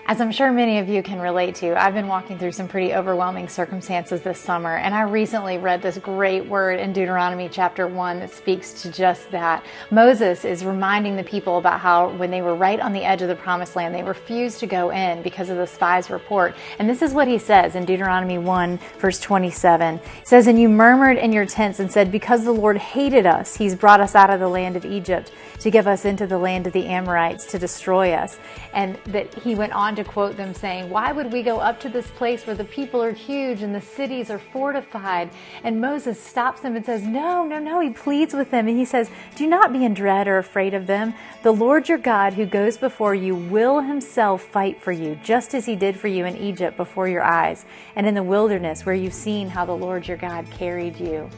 As I'm sure many of you can relate to, I've been walking through some pretty overwhelming circumstances this summer, and I recently read this great word in Deuteronomy chapter 1 that speaks to just that. Moses is reminding the people about how when they were right on the edge of the promised land, they refused to go in because of the spies' report. And this is what he says in Deuteronomy 1, verse 27. He says, "And you murmured in your tents and said, because the Lord hated us, he's brought us out of the land of Egypt to give us into the land of the Amorites to destroy us." And that he went on to quote them saying, "Why would we go up to this place where the people are huge and the cities are fortified?" And Moses stops them and says, No. He pleads with them and he says, "Do not be in dread or afraid of them. The Lord your God who goes before you will himself fight for you, just as he did for you in Egypt before your eyes, and in the wilderness where you've seen how the Lord your God carried you."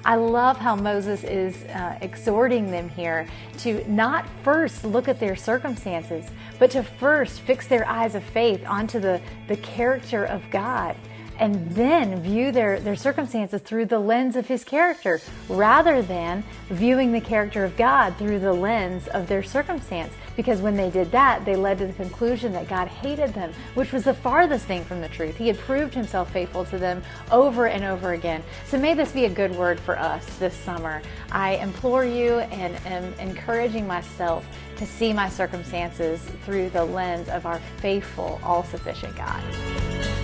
I love how Moses is exhorting them here to not first look at their circumstances, but to first fix their eyes of faith onto the character of God, and then view their circumstances through the lens of his character, rather than viewing the character of God through the lens of their circumstance. Because when they did that, they led to the conclusion that God hated them, which was the farthest thing from the truth. He had proved himself faithful to them over and over again. So may this be a good word for us this summer. I implore you and am encouraging myself to see my circumstances through the lens of our faithful, all-sufficient God.